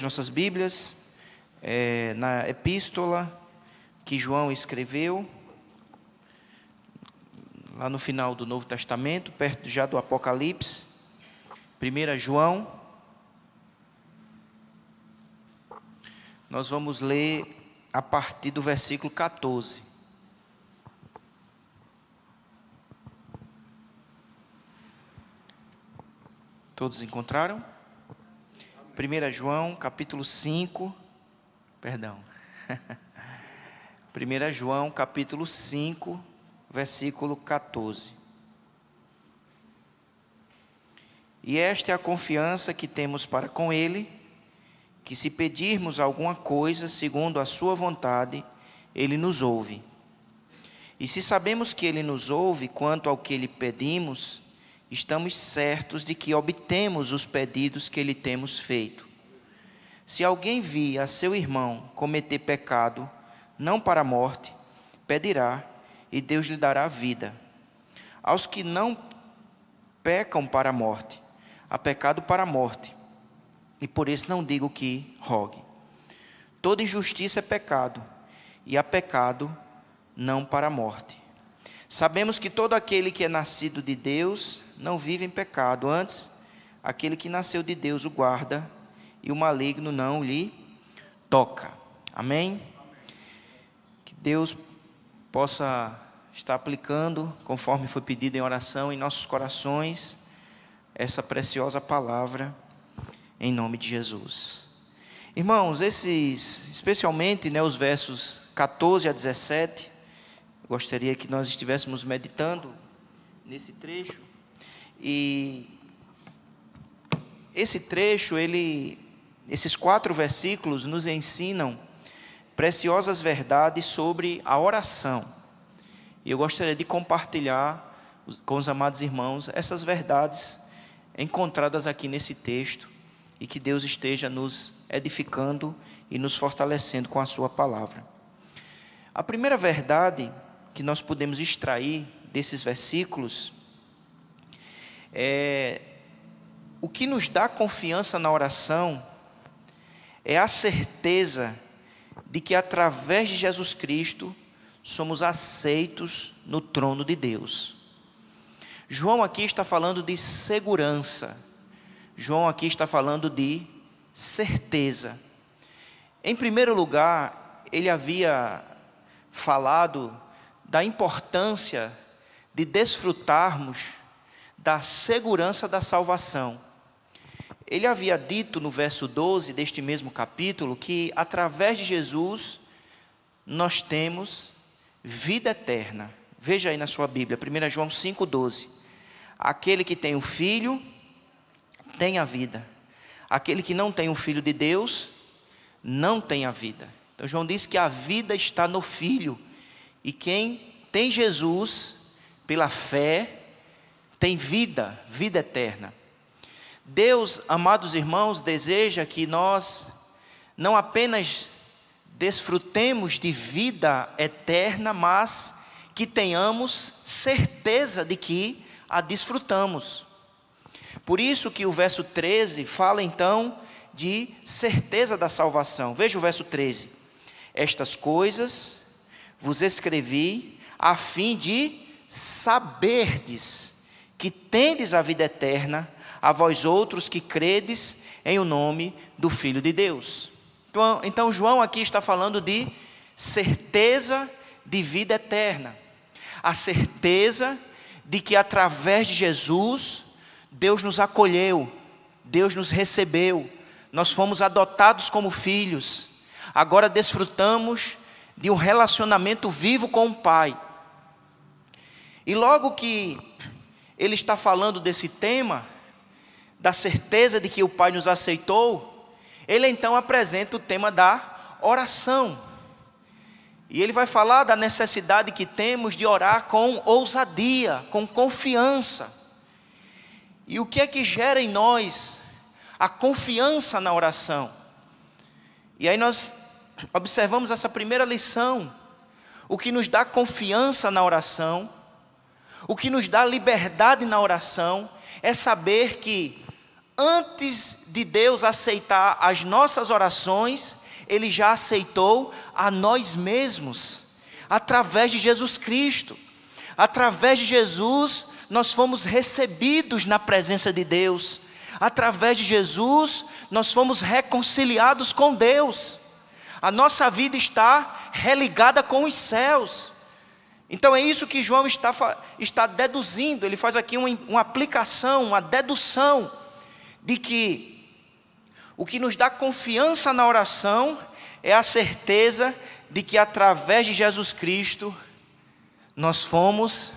nossas Bíblias, na epístola que João escreveu, lá no final do Novo Testamento, perto já do Apocalipse, 1 João. Nós vamos ler a partir do versículo 14. Todos encontraram? 1 João, capítulo 5, perdão. 1 João, capítulo 5, versículo 14. E esta é a confiança que temos para com Ele, que se pedirmos alguma coisa segundo a sua vontade, Ele nos ouve. E se sabemos que Ele nos ouve quanto ao que lhe pedimos, estamos certos de que obtemos os pedidos que lhe temos feito. Se alguém vir a seu irmão cometer pecado, não para a morte, pedirá, e Deus lhe dará vida. Aos que não pecam para a morte, há pecado para a morte, e por isso não digo que rogue. Toda injustiça é pecado, e há pecado não para a morte. Sabemos que todo aquele que é nascido de Deus não vive em pecado, antes, aquele que nasceu de Deus o guarda, e o maligno não lhe toca. Amém? Que Deus possa estar aplicando, conforme foi pedido em oração, em nossos corações, essa preciosa palavra, em nome de Jesus. Irmãos, especialmente, os versos 14 a 17, gostaria que nós estivéssemos meditando nesse trecho. E esse trecho, esses 4 versículos nos ensinam preciosas verdades sobre a oração. E eu gostaria de compartilhar com os amados irmãos essas verdades encontradas aqui nesse texto, e que Deus esteja nos edificando e nos fortalecendo com a sua palavra. A primeira verdade que nós podemos extrair desses versículos o que nos dá confiança na oração é a certeza de que através de Jesus Cristo somos aceitos no trono de Deus. João aqui está falando de segurança. João aqui está falando de certeza. Em primeiro lugar, ele havia falado da importância de desfrutarmos da segurança da salvação. Ele havia dito no verso 12 deste mesmo capítulo que através de Jesus nós temos vida eterna. Veja aí na sua Bíblia, 1 João 5,12. Aquele que tem o Filho tem a vida. Aquele que não tem o Filho de Deus não tem a vida. Então João diz que a vida está no Filho. E quem tem Jesus pela fé tem vida eterna. Deus, amados irmãos, deseja que nós não apenas desfrutemos de vida eterna, mas que tenhamos certeza de que a desfrutamos. Por isso que o verso 13 fala então de certeza da salvação. Veja o verso 13. Estas coisas vos escrevi a fim de saberdes que tendes a vida eterna, a vós outros que credes em o nome do Filho de Deus. Então João aqui está falando de certeza de vida eterna. A certeza de que através de Jesus, Deus nos acolheu, Deus nos recebeu, nós fomos adotados como filhos, agora desfrutamos de um relacionamento vivo com o Pai. E logo que ele está falando desse tema, da certeza de que o Pai nos aceitou, ele então apresenta o tema da oração. E ele vai falar da necessidade que temos de orar com ousadia, com confiança. E o que é que gera em nós a confiança na oração? E aí nós observamos essa primeira lição. O que nos dá confiança na oração, o que nos dá liberdade na oração, é saber que antes de Deus aceitar as nossas orações, Ele já aceitou a nós mesmos, através de Jesus Cristo. Através de Jesus, nós fomos recebidos na presença de Deus. Através de Jesus, nós fomos reconciliados com Deus. A nossa vida está religada com os céus. Então é isso que João está deduzindo. Ele faz aqui uma aplicação, uma dedução, de que o que nos dá confiança na oração é a certeza de que através de Jesus Cristo nós fomos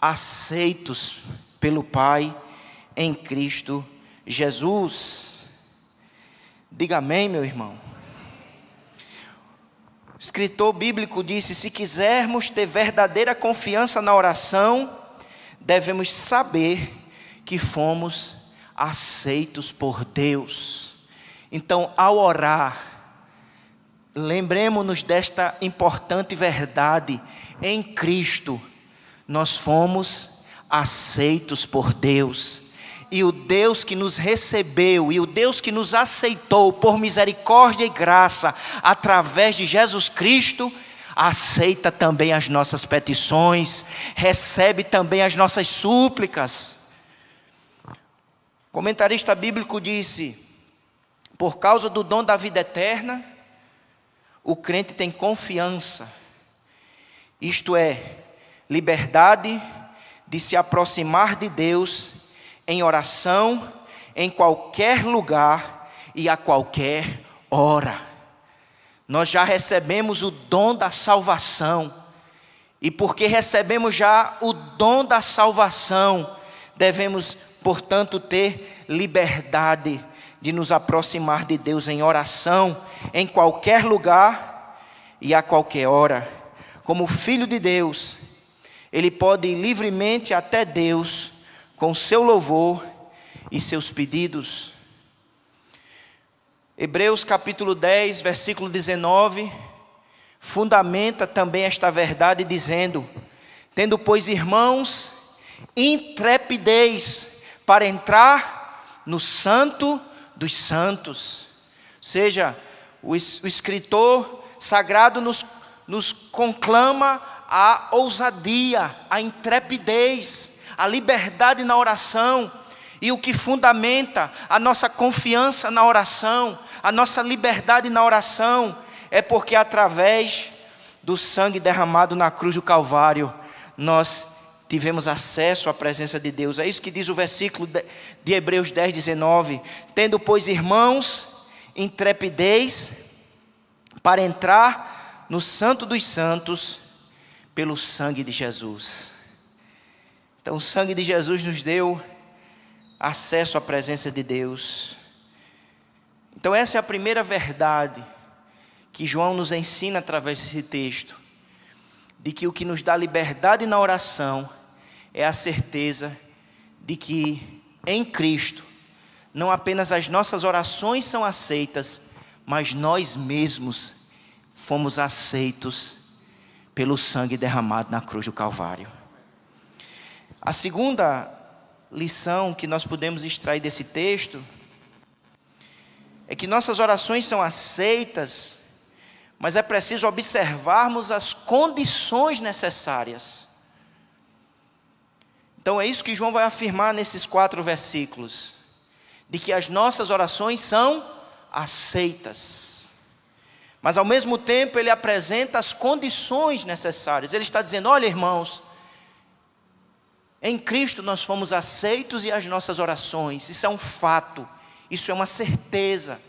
aceitos pelo Pai em Cristo Jesus. Diga amém, meu irmão. O escritor bíblico disse: se quisermos ter verdadeira confiança na oração, devemos saber que fomos aceitos por Deus. Então, ao orar, lembremos-nos desta importante verdade: em Cristo nós fomos aceitos por Deus. E o Deus que nos recebeu, e o Deus que nos aceitou por misericórdia e graça, através de Jesus Cristo, aceita também as nossas petições, recebe também as nossas súplicas. O comentarista bíblico disse: por causa do dom da vida eterna, o crente tem confiança, isto é, liberdade de se aproximar de Deus em oração, em qualquer lugar e a qualquer hora. Nós já recebemos o dom da salvação, e porque recebemos já o dom da salvação, devemos, portanto, ter liberdade de nos aproximar de Deus em oração, em qualquer lugar e a qualquer hora. Como filho de Deus, ele pode ir livremente até Deus com seu louvor e seus pedidos. Hebreus capítulo 10, versículo 19, fundamenta também esta verdade dizendo: tendo, pois, irmãos, intrepidez para entrar no santo dos santos. Ou seja, o escritor sagrado nos conclama a ousadia, a intrepidez, a liberdade na oração. E o que fundamenta a nossa confiança na oração, a nossa liberdade na oração, é porque através do sangue derramado na cruz do Calvário, nós tivemos acesso à presença de Deus. É isso que diz o versículo de Hebreus 10, 19. Tendo, pois, irmãos, intrepidez para entrar no santo dos santos pelo sangue de Jesus. Então o sangue de Jesus nos deu acesso à presença de Deus. Então essa é a primeira verdade que João nos ensina através desse texto, de que o que nos dá liberdade na oração é a certeza de que em Cristo não apenas as nossas orações são aceitas, mas nós mesmos fomos aceitos pelo sangue derramado na cruz do Calvário. A segunda lição que nós podemos extrair desse texto é que nossas orações são aceitas, mas é preciso observarmos as condições necessárias. Então é isso que João vai afirmar nesses 4 versículos, de que as nossas orações são aceitas, mas ao mesmo tempo ele apresenta as condições necessárias. Ele está dizendo: olha, irmãos, em Cristo nós fomos aceitos e as nossas orações, isso é um fato, isso é uma certeza.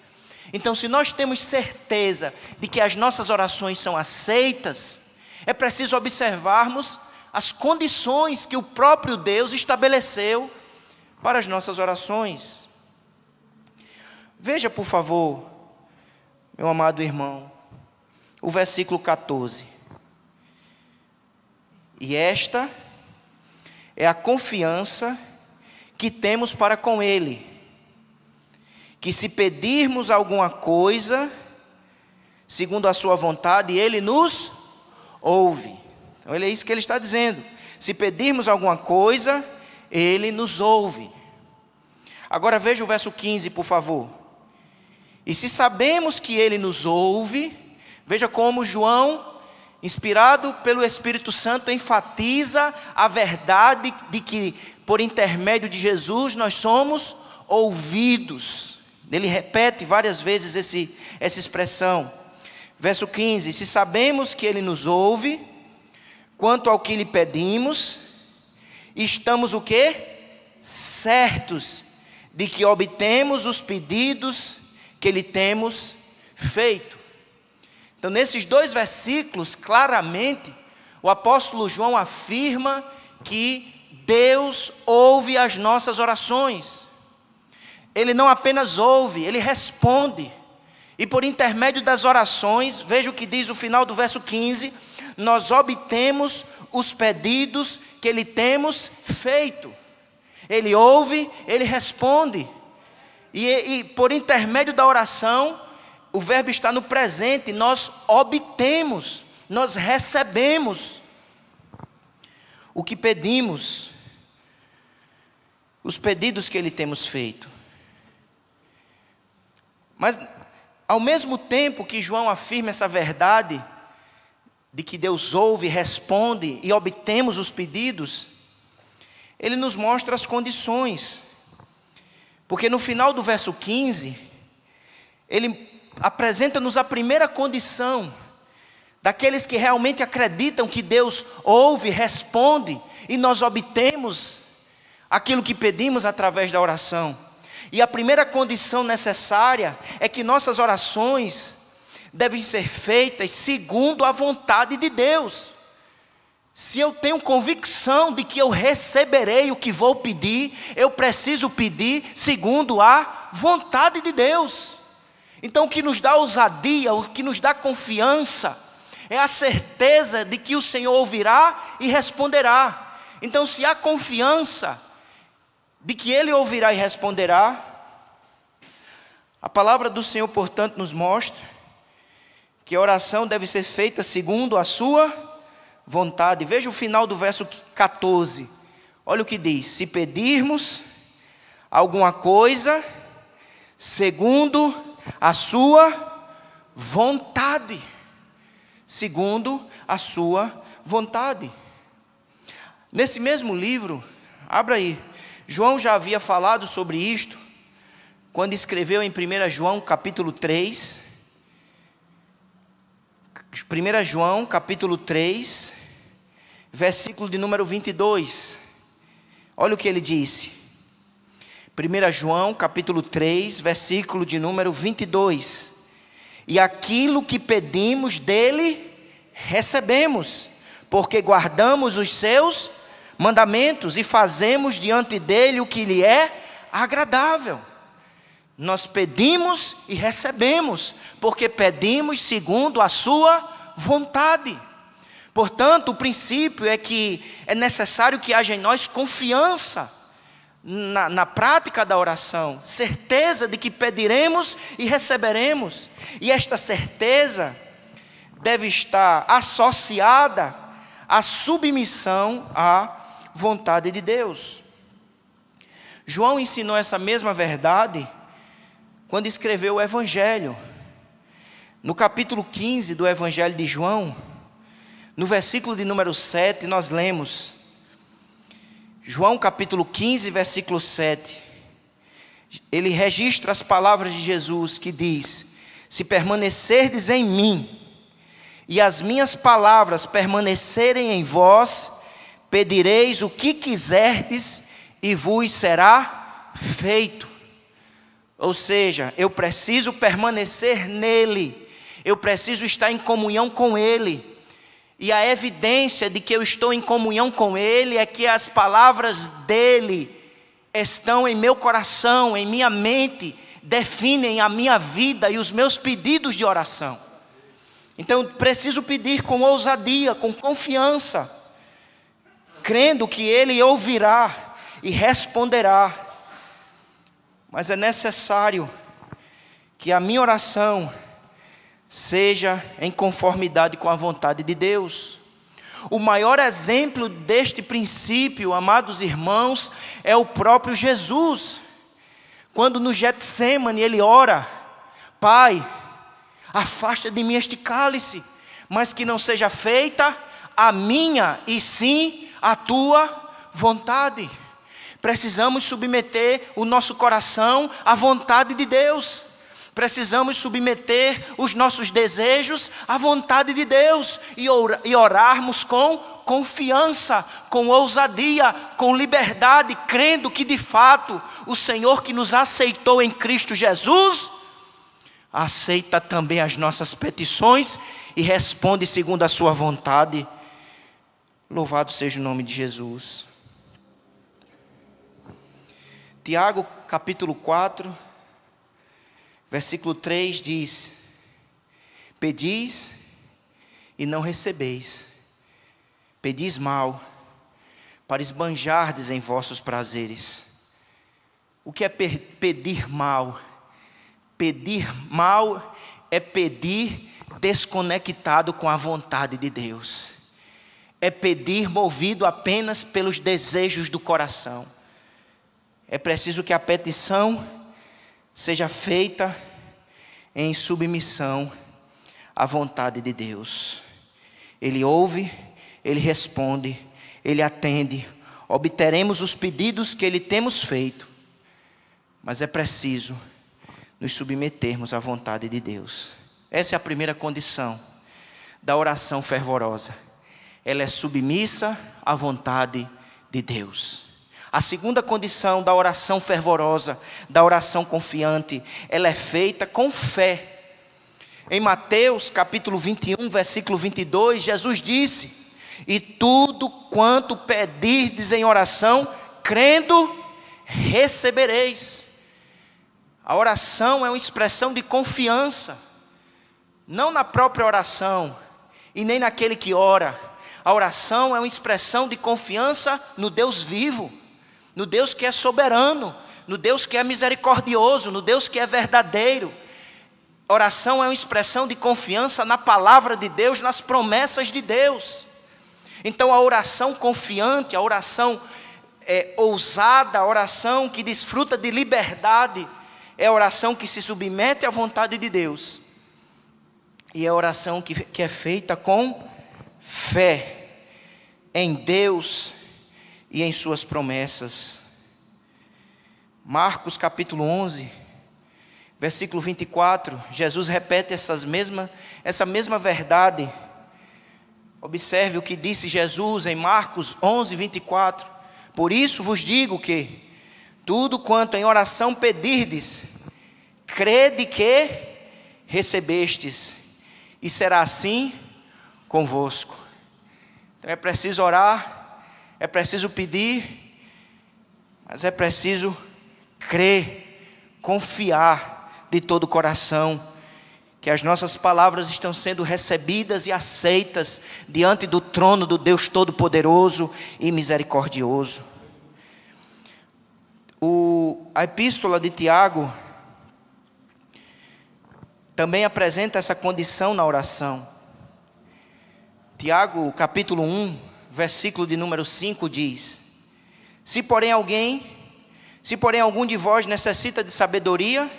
Então, se nós temos certeza de que as nossas orações são aceitas, é preciso observarmos as condições que o próprio Deus estabeleceu para as nossas orações. Veja, por favor, meu amado irmão, o versículo 14. E esta é a confiança que temos para com Ele, que se pedirmos alguma coisa, segundo a sua vontade, Ele nos ouve. Então é isso que ele está dizendo: se pedirmos alguma coisa, Ele nos ouve. Agora veja o verso 15, por favor. E se sabemos que Ele nos ouve, veja como João, inspirado pelo Espírito Santo, enfatiza a verdade de que, por intermédio de Jesus, nós somos ouvidos. Ele repete várias vezes essa expressão. Verso 15: se sabemos que Ele nos ouve, quanto ao que lhe pedimos, estamos o quê? Certos de que obtemos os pedidos que lhe temos feito. Então, nesses dois versículos, claramente, o apóstolo João afirma que Deus ouve as nossas orações. Ele não apenas ouve, Ele responde. E por intermédio das orações, veja o que diz o final do verso 15, nós obtemos os pedidos que lhe temos feito. Ele ouve, Ele responde. E por intermédio da oração, o verbo está no presente, nós obtemos, nós recebemos o que pedimos, os pedidos que Ele temos feito. Mas, ao mesmo tempo que João afirma essa verdade, de que Deus ouve, responde e obtemos os pedidos, ele nos mostra as condições. Porque no final do verso 15, ele apresenta-nos a primeira condição daqueles que realmente acreditam que Deus ouve, responde e nós obtemos aquilo que pedimos através da oração. E a primeira condição necessária é que nossas orações devem ser feitas segundo a vontade de Deus. Se eu tenho convicção de que eu receberei o que vou pedir, eu preciso pedir segundo a vontade de Deus. Então o que nos dá ousadia, o que nos dá confiança, é a certeza de que o Senhor ouvirá e responderá. Então, se há confiança de que Ele ouvirá e responderá, a palavra do Senhor, portanto, nos mostra que a oração deve ser feita segundo a sua vontade. Veja o final do verso 14. Olha o que diz: se pedirmos alguma coisa segundo a sua vontade. Segundo a sua vontade. Nesse mesmo livro, abra aí, João já havia falado sobre isto, quando escreveu em 1 João capítulo 3, 1 João capítulo 3, versículo de número 22, olha o que ele disse, 1 João capítulo 3, versículo de número 22, e aquilo que pedimos dele, recebemos, porque guardamos os seus mandamentos e fazemos diante dele o que lhe é agradável. Nós pedimos e recebemos, porque pedimos segundo a sua vontade. Portanto, o princípio é que é necessário que haja em nós confiança na prática da oração, certeza de que pediremos e receberemos, e esta certeza deve estar associada à submissão à vontade de Deus. João ensinou essa mesma verdade quando escreveu o Evangelho. No capítulo 15 do Evangelho de João, no versículo de número 7, nós lemos, João capítulo 15, versículo 7, ele registra as palavras de Jesus que diz: se permanecerdes em mim, e as minhas palavras permanecerem em vós, pedireis o que quiserdes, e vos será feito. Ou seja, eu preciso permanecer nele, eu preciso estar em comunhão com ele. E a evidência de que eu estou em comunhão com ele é que as palavras dele estão em meu coração, em minha mente, definem a minha vida e os meus pedidos de oração. Então eu preciso pedir com ousadia, com confiança, crendo que ele ouvirá e responderá. Mas é necessário que a minha oração seja em conformidade com a vontade de Deus. O maior exemplo deste princípio, amados irmãos, é o próprio Jesus. Quando no Getsêmani ele ora: Pai, afasta de mim este cálice, mas que não seja feita a minha, e sim a tua vontade. Precisamos submeter o nosso coração à vontade de Deus. Precisamos submeter os nossos desejos à vontade de Deus e orarmos com confiança, com ousadia, com liberdade, crendo que de fato o Senhor que nos aceitou em Cristo Jesus aceita também as nossas petições e responde segundo a sua vontade. Louvado seja o nome de Jesus. Tiago capítulo 4, versículo 3 diz: pedis e não recebeis, pedis mal, para esbanjardes em vossos prazeres. O que é pedir mal? Pedir mal é pedir desconectado com a vontade de Deus. É pedir movido apenas pelos desejos do coração. É preciso que a petição seja feita em submissão à vontade de Deus. Ele ouve, Ele responde, Ele atende. Obteremos os pedidos que Ele temos feito. Mas é preciso nos submetermos à vontade de Deus. Essa é a primeira condição da oração fervorosa. Ela é submissa à vontade de Deus. A segunda condição da oração fervorosa, da oração confiante, ela é feita com fé. Em Mateus capítulo 21, versículo 22, Jesus disse: e tudo quanto pedirdes em oração, crendo, recebereis. A oração é uma expressão de confiança, não na própria oração e nem naquele que ora. A oração é uma expressão de confiança no Deus vivo, no Deus que é soberano, no Deus que é misericordioso, no Deus que é verdadeiro. Oração é uma expressão de confiança na palavra de Deus, nas promessas de Deus. Então a oração confiante, a oração ousada, a oração que desfruta de liberdade, é a oração que se submete à vontade de Deus. E é a oração que é feita com fé em Deus e em suas promessas. Marcos capítulo 11, versículo 24, Jesus repete essa mesma verdade. Observe o que disse Jesus em Marcos 11, 24. Por isso vos digo que tudo quanto em oração pedirdes, crede que recebestes, e será assim convosco. Então é preciso orar, é preciso pedir, mas é preciso crer, confiar de todo o coração que as nossas palavras estão sendo recebidas e aceitas diante do trono do Deus Todo-Poderoso e Misericordioso. A epístola de Tiago também apresenta essa condição na oração. Tiago capítulo 1, versículo de número 5 diz: se porém algum de vós necessita de sabedoria,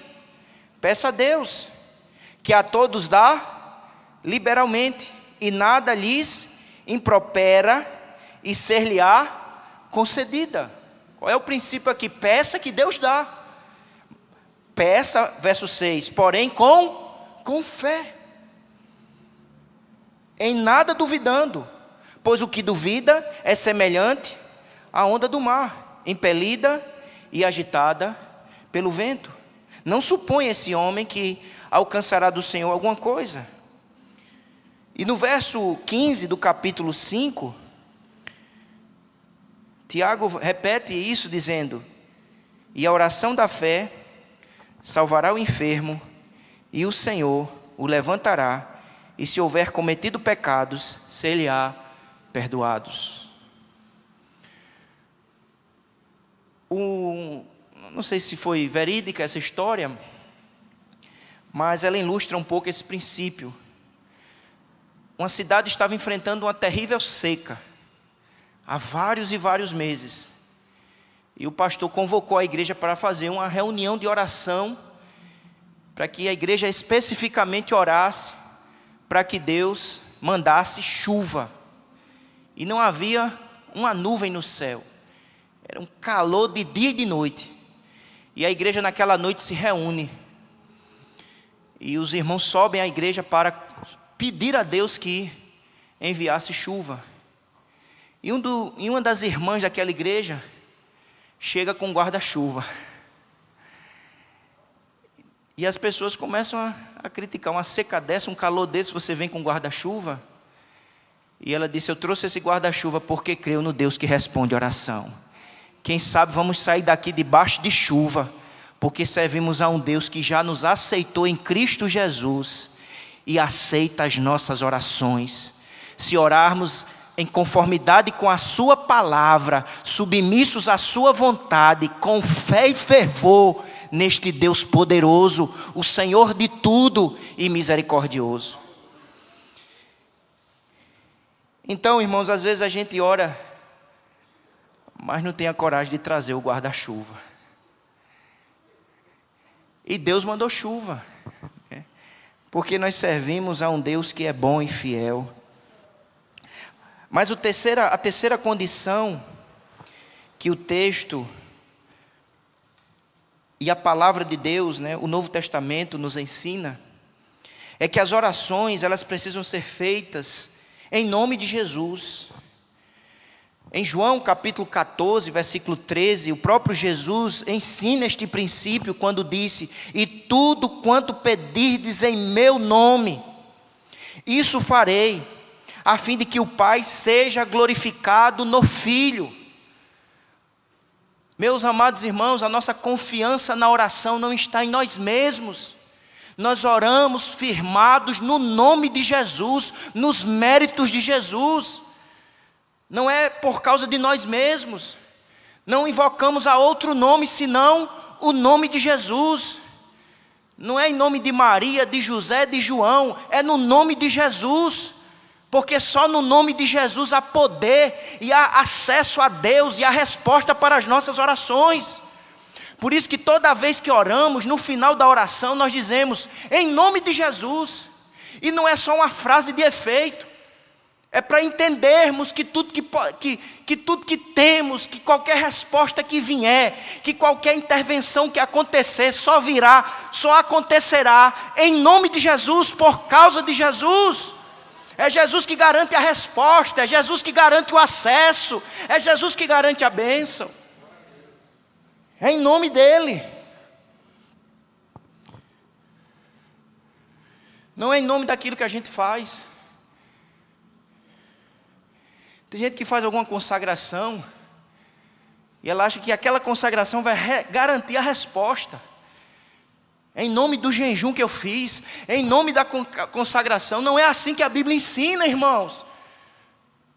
peça a Deus, que a todos dá liberalmente, e nada lhes impropera, e ser-lhe-á concedida. Qual é o princípio aqui? Peça que Deus dá. Peça, verso 6, porém com fé, em nada duvidando, pois o que duvida é semelhante à onda do mar, impelida e agitada pelo vento. Não supõe esse homem que alcançará do Senhor alguma coisa. E no verso 15 do capítulo 5, Tiago repete isso dizendo: e a oração da fé salvará o enfermo, e o Senhor o levantará, e se houver cometido pecados, ser-lhe-á perdoados. Não sei se foi verídica essa história, mas ela ilustra um pouco esse princípio. Uma cidade estava enfrentando uma terrível seca há vários e vários meses. E o pastor convocou a igreja para fazer uma reunião de oração, para que a igreja especificamente orasse, para que Deus mandasse chuva. E não havia uma nuvem no céu. Era um calor de dia e de noite. E a igreja naquela noite se reúne. E os irmãos sobem à igreja para pedir a Deus que enviasse chuva. E uma das irmãs daquela igreja chega com um guarda-chuva. E as pessoas começam a criticar. Uma seca dessa, um calor desse, você vem com guarda-chuva? E ela disse: eu trouxe esse guarda-chuva porque creio no Deus que responde oração. Quem sabe vamos sair daqui debaixo de chuva, porque servimos a um Deus que já nos aceitou em Cristo Jesus e aceita as nossas orações. Se orarmos em conformidade com a sua palavra, submissos à sua vontade, com fé e fervor neste Deus poderoso, o Senhor de tudo e misericordioso. Então, irmãos, às vezes a gente ora, mas não tem a coragem de trazer o guarda-chuva. E Deus mandou chuva, porque nós servimos a um Deus que é bom e fiel. Mas a terceira condição que o texto e a palavra de Deus, o Novo Testamento nos ensina, é que as orações, elas precisam ser feitas em nome de Jesus. Em João capítulo 14, versículo 13, o próprio Jesus ensina este princípio quando disse: e tudo quanto pedirdes em meu nome, isso farei, a fim de que o Pai seja glorificado no Filho. Meus amados irmãos, a nossa confiança na oração não está em nós mesmos. Nós oramos firmados no nome de Jesus, nos méritos de Jesus. Não é por causa de nós mesmos. Não invocamos a outro nome senão o nome de Jesus. Não é em nome de Maria, de José, de João, é no nome de Jesus. Porque só no nome de Jesus há poder e há acesso a Deus e a resposta para as nossas orações. Por isso que toda vez que oramos, no final da oração nós dizemos: em nome de Jesus. E não é só uma frase de efeito. É para entendermos que tudo que temos, que qualquer resposta que vier, que qualquer intervenção que acontecer, só acontecerá em nome de Jesus, por causa de Jesus. É Jesus que garante a resposta, é Jesus que garante o acesso, é Jesus que garante a bênção. É em nome dEle. Não é em nome daquilo que a gente faz. Tem gente que faz alguma consagração e ela acha que aquela consagração vai garantir a resposta. Em nome do jejum que eu fiz, em nome da consagração. Não é assim que a Bíblia ensina, irmãos.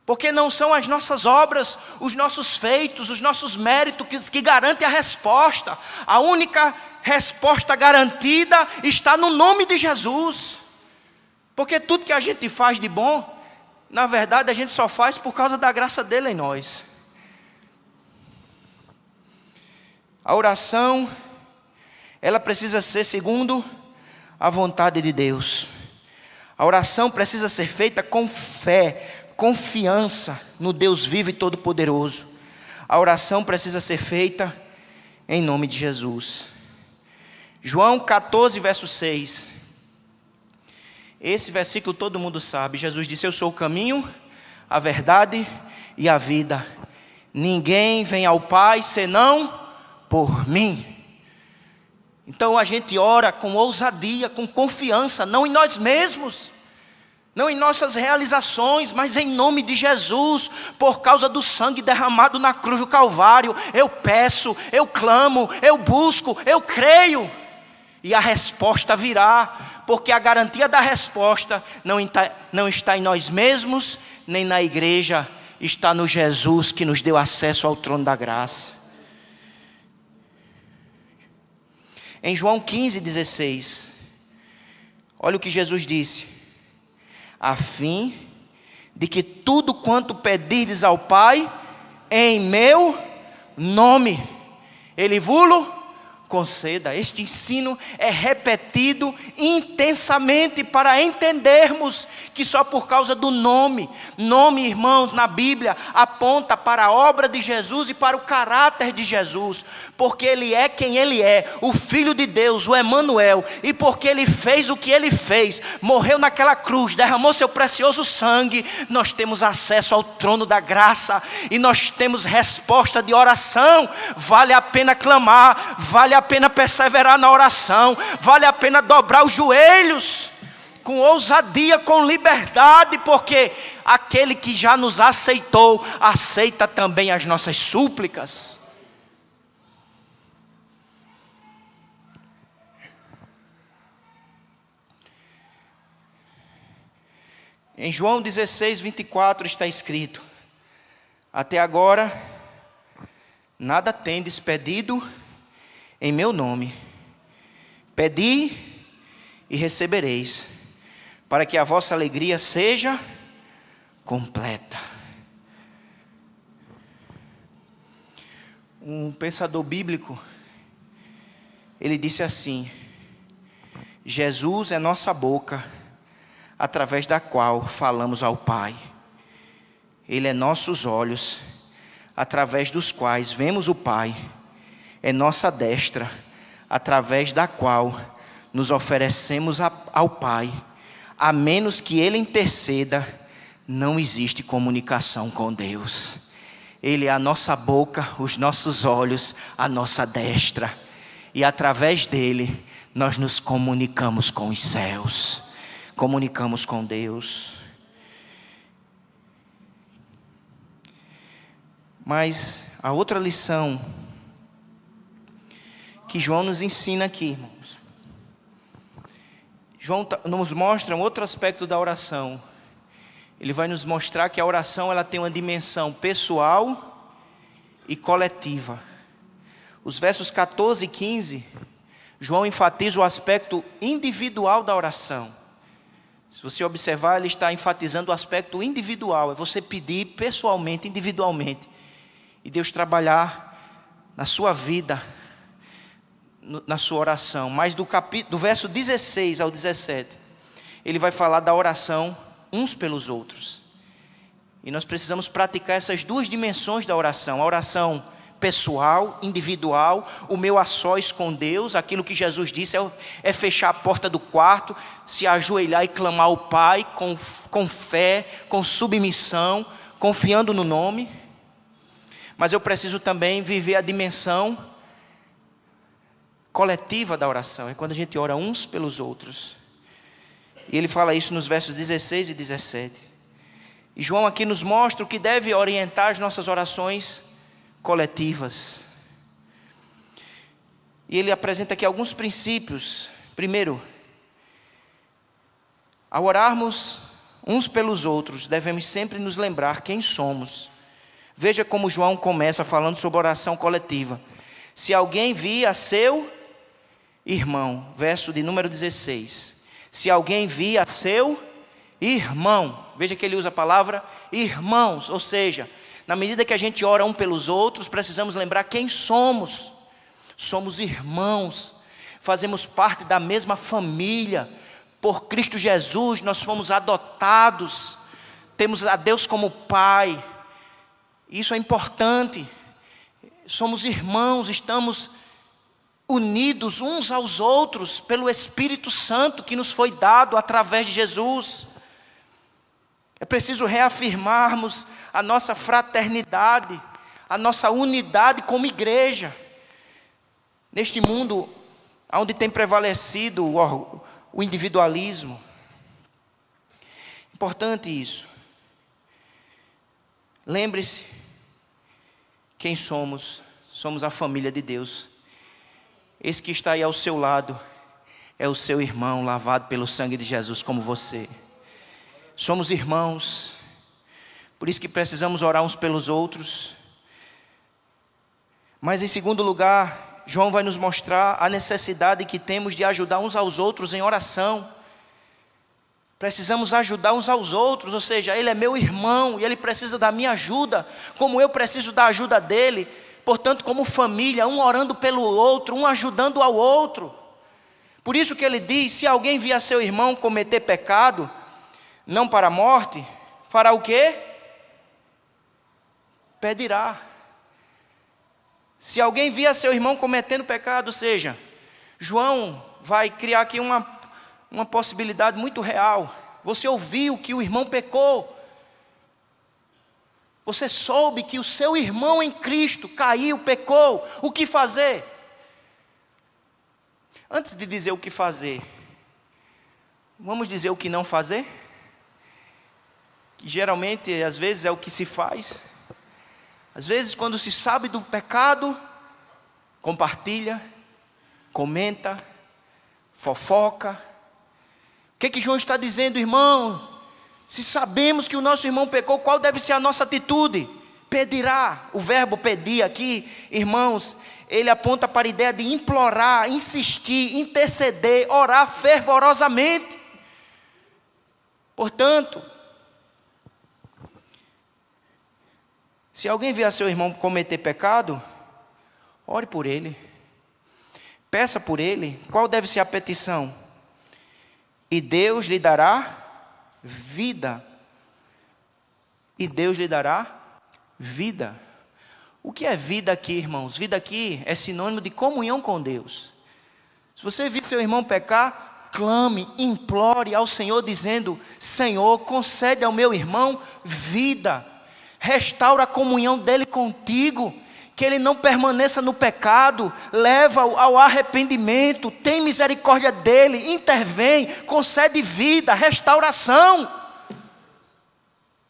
Porque não são as nossas obras, os nossos feitos, os nossos méritos que garantem a resposta. A única resposta garantida está no nome de Jesus. Porque tudo que a gente faz de bom, na verdade a gente só faz por causa da graça dele em nós. A oração, ela precisa ser segundo a vontade de Deus. A oração precisa ser feita com fé, confiança no Deus vivo e todo-poderoso. A oração precisa ser feita em nome de Jesus. João 14, verso 6. Esse versículo todo mundo sabe. Jesus disse: eu sou o caminho, a verdade e a vida. Ninguém vem ao Pai senão por mim. Então a gente ora com ousadia, com confiança, não em nós mesmos, não em nossas realizações, mas em nome de Jesus, por causa do sangue derramado na cruz do Calvário. Eu peço, eu clamo, eu busco, eu creio, e a resposta virá, porque a garantia da resposta não está em nós mesmos, nem na igreja, está no Jesus que nos deu acesso ao trono da graça. Em João 15:16, olha o que Jesus disse: a fim de que tudo quanto pedirdes ao Pai em meu nome, ele vulo conceda. Este ensino é repetido intensamente para entendermos que só por causa do nome, irmãos, na Bíblia aponta para a obra de Jesus e para o caráter de Jesus, porque Ele é quem Ele é, o Filho de Deus, o Emanuel, e porque Ele fez o que Ele fez, morreu naquela cruz, derramou seu precioso sangue, nós temos acesso ao trono da graça, e nós temos resposta de oração. Vale a pena clamar, vale a pena perseverar na oração, vale a pena dobrar os joelhos com ousadia, com liberdade, porque aquele que já nos aceitou, aceita também as nossas súplicas. Em João 16, 24 está escrito: até agora nada tendes pedido em meu nome. Pedi e recebereis, para que a vossa alegria seja completa. Um pensador bíblico, ele disse assim: Jesus é nossa boca, através da qual falamos ao Pai. Ele é nossos olhos, através dos quais vemos o Pai. É nossa destra, através da qual nos oferecemos ao Pai. A menos que Ele interceda, não existe comunicação com Deus. Ele é a nossa boca, os nossos olhos, a nossa destra. E através dele, nós nos comunicamos com os céus. Comunicamos com Deus. Mas a outra lição que João nos ensina aqui, irmãos. João nos mostra um outro aspecto da oração. Ele vai nos mostrar que a oração ela tem uma dimensão pessoal e coletiva. Os versos 14 e 15, João enfatiza o aspecto individual da oração. Se você observar, ele está enfatizando o aspecto individual. É você pedir pessoalmente, individualmente. E Deus trabalhar na sua vida, na sua oração. Mas do verso 16 ao 17, ele vai falar da oração uns pelos outros. E nós precisamos praticar essas duas dimensões da oração. A oração pessoal, individual, o meu a sós com Deus. Aquilo que Jesus disse é fechar a porta do quarto, se ajoelhar e clamar ao Pai com fé, com submissão, confiando no nome. Mas eu preciso também viver a dimensão coletiva da oração. É quando a gente ora uns pelos outros. E ele fala isso nos versos 16 e 17. E João aqui nos mostra o que deve orientar as nossas orações coletivas. E ele apresenta aqui alguns princípios. Primeiro, ao orarmos uns pelos outros, devemos sempre nos lembrar quem somos. Veja como João começa falando sobre oração coletiva. Se alguém via seu irmão, verso de número 16. Se alguém via seu irmão, veja que ele usa a palavra irmãos, ou seja, na medida que a gente ora um pelos outros, precisamos lembrar quem somos. Somos irmãos, fazemos parte da mesma família. Por Cristo Jesus nós fomos adotados, temos a Deus como Pai. Isso é importante. Somos irmãos, estamos unidos uns aos outros pelo Espírito Santo que nos foi dado através de Jesus. É preciso reafirmarmos a nossa fraternidade, a nossa unidade como igreja. Neste mundo onde tem prevalecido o individualismo. Importante isso. Lembre-se quem somos. Somos a família de Deus. Esse que está aí ao seu lado é o seu irmão lavado pelo sangue de Jesus como você. Somos irmãos. Por isso que precisamos orar uns pelos outros. Mas em segundo lugar, João vai nos mostrar a necessidade que temos de ajudar uns aos outros em oração. Precisamos ajudar uns aos outros, ou seja, ele é meu irmão e ele precisa da minha ajuda, como eu preciso da ajuda dele. Portanto, como família, um orando pelo outro, um ajudando ao outro. Por isso que ele diz, se alguém via seu irmão cometer pecado, não para a morte, fará o quê? Pedirá. Se alguém via seu irmão cometendo pecado, ou seja, João vai criar aqui uma possibilidade muito real. Você ouviu que o irmão pecou. Você soube que o seu irmão em Cristo caiu, pecou. O que fazer? Antes de dizer o que fazer, vamos dizer o que não fazer? Que geralmente, às vezes, é o que se faz. Às vezes, quando se sabe do pecado, compartilha, comenta, fofoca. O que João está dizendo, irmão? Se sabemos que o nosso irmão pecou, qual deve ser a nossa atitude? Pedirá. O verbo pedir aqui, irmãos, ele aponta para a ideia de implorar, insistir, interceder, orar fervorosamente. Portanto, se alguém vier seu irmão cometer pecado, ore por ele, peça por ele. Qual deve ser a petição? E Deus lhe dará vida. E Deus lhe dará vida. O que é vida aqui, irmãos? Vida aqui é sinônimo de comunhão com Deus. Se você vir seu irmão pecar, clame, implore ao Senhor dizendo: Senhor, concede ao meu irmão vida. Restaura a comunhão dele contigo, que ele não permaneça no pecado, leva-o ao arrependimento, tem misericórdia dele, intervém, concede vida, restauração.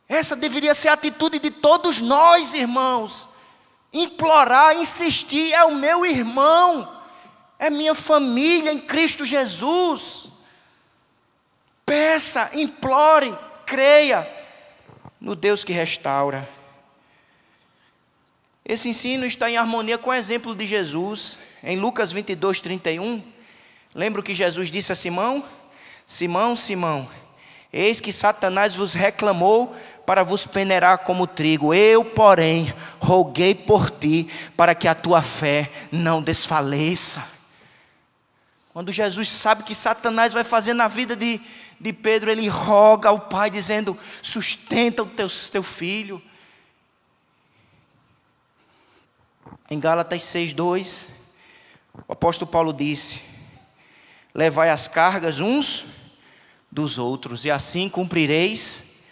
Essa deveria ser a atitude de todos nós, irmãos. Implorar, insistir, é o meu irmão, é minha família em Cristo Jesus. Peça, implore, creia no Deus que restaura. Esse ensino está em harmonia com o exemplo de Jesus. Em Lucas 22, 31, lembra o que Jesus disse a Simão? Simão, Simão, eis que Satanás vos reclamou para vos peneirar como trigo. Eu, porém, roguei por ti, para que a tua fé não desfaleça. Quando Jesus sabe que Satanás vai fazer na vida de Pedro, ele roga ao Pai, dizendo: sustenta o teu filho. Em Gálatas 6:2, o apóstolo Paulo disse: levai as cargas uns dos outros, e assim cumprireis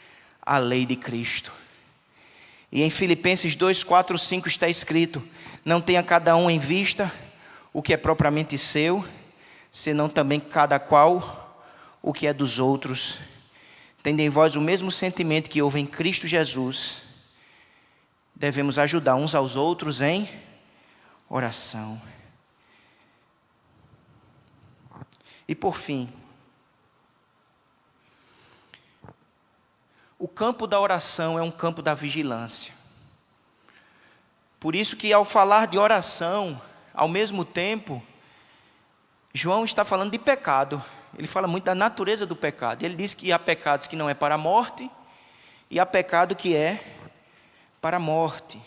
a lei de Cristo. E em Filipenses 2:4-5 está escrito: não tenha cada um em vista o que é propriamente seu, senão também cada qual o que é dos outros. Tendo em vós o mesmo sentimento que houve em Cristo Jesus, devemos ajudar uns aos outros em oração. E por fim, o campo da oração é um campo da vigilância. Por isso que ao falar de oração, ao mesmo tempo, João está falando de pecado. Ele fala muito da natureza do pecado. Ele diz que há pecados que não é para a morte, e há pecado que é para a morte.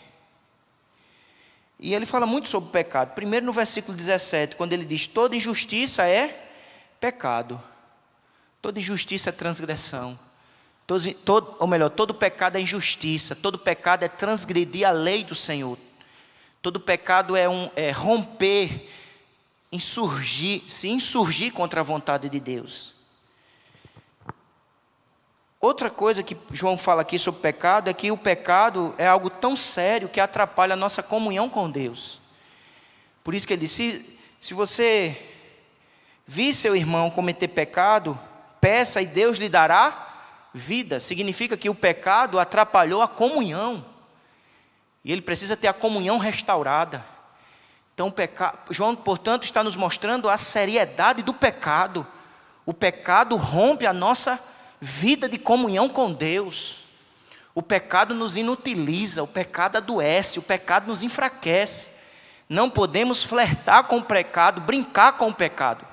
E ele fala muito sobre o pecado. Primeiro no versículo 17, quando ele diz: toda injustiça é pecado. Toda injustiça é transgressão. Todo pecado é injustiça. Todo pecado é transgredir a lei do Senhor. Todo pecado é romper, se insurgir contra a vontade de Deus. Outra coisa que João fala aqui sobre o pecado é que o pecado é algo tão sério que atrapalha a nossa comunhão com Deus. Por isso que ele disse: se você vir seu irmão cometer pecado, peça e Deus lhe dará vida. Significa que o pecado atrapalhou a comunhão, e ele precisa ter a comunhão restaurada. Então João, portanto, está nos mostrando a seriedade do pecado. O pecado rompe a nossa vida de comunhão com Deus. O pecado nos inutiliza, o pecado adoece, o pecado nos enfraquece. Não podemos flertar com o pecado, brincar com o pecado.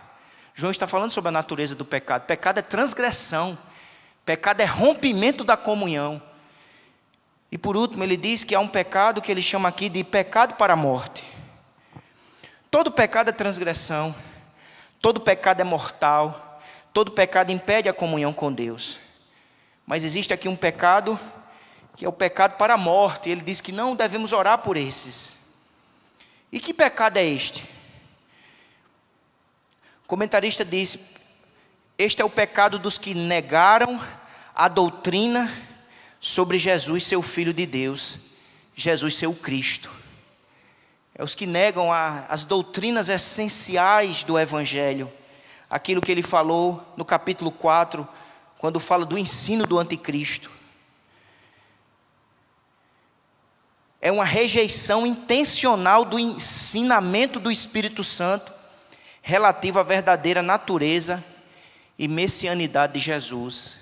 João está falando sobre a natureza do pecado. Pecado é transgressão, pecado é rompimento da comunhão. E por último, ele diz que há um pecado que ele chama aqui de pecado para a morte. Todo pecado é transgressão, todo pecado é mortal, todo pecado impede a comunhão com Deus. Mas existe aqui um pecado que é o pecado para a morte. Ele diz que não devemos orar por esses. E que pecado é este? O comentarista diz: este é o pecado dos que negaram a doutrina sobre Jesus, seu Filho de Deus, Jesus, seu Cristo. É os que negam as doutrinas essenciais do Evangelho. Aquilo que ele falou no capítulo 4, quando fala do ensino do anticristo. É uma rejeição intencional do ensinamento do Espírito Santo relativo à verdadeira natureza e messianidade de Jesus.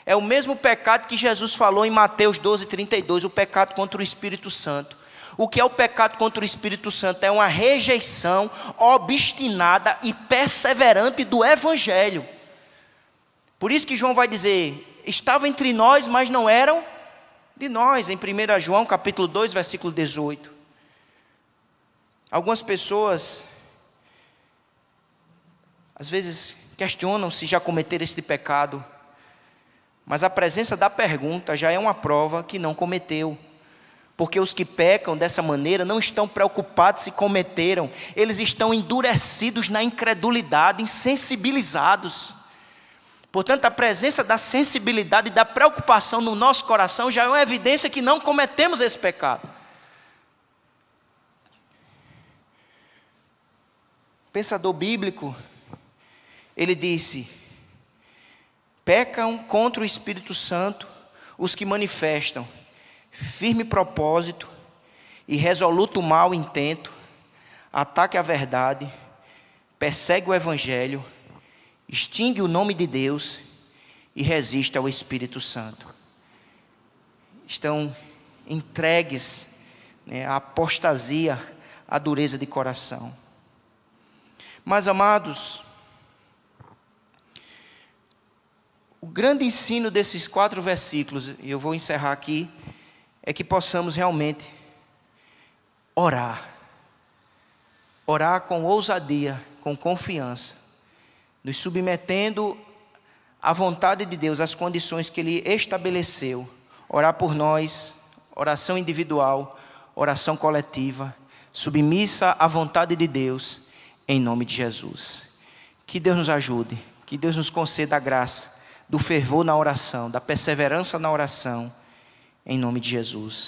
É o mesmo pecado que Jesus falou em Mateus 12:32, o pecado contra o Espírito Santo. O que é o pecado contra o Espírito Santo? É uma rejeição obstinada e perseverante do Evangelho. Por isso que João vai dizer: estavam entre nós, mas não eram de nós, em 1 João capítulo 2, versículo 18. Algumas pessoas às vezes questionam se já cometeram este pecado, mas a presença da pergunta já é uma prova que não cometeu. Porque os que pecam dessa maneira não estão preocupados se cometeram, eles estão endurecidos na incredulidade, insensibilizados. Portanto, a presença da sensibilidade e da preocupação no nosso coração já é uma evidência que não cometemos esse pecado. Pensador bíblico, ele disse: pecam contra o Espírito Santo os que manifestam firme propósito e resoluto mau intento, ataque a verdade, persegue o Evangelho, extingue o nome de Deus e resiste ao Espírito Santo. Estão entregues, à apostasia, à dureza de coração. Mas, amados, o grande ensino desses 4 versículos, e eu vou encerrar aqui, é que possamos realmente orar. Orar com ousadia, com confiança, nos submetendo à vontade de Deus, às condições que Ele estabeleceu. Orar por nós, oração individual, oração coletiva, submissa à vontade de Deus, em nome de Jesus. Que Deus nos ajude, que Deus nos conceda a graça do fervor na oração, da perseverança na oração, em nome de Jesus.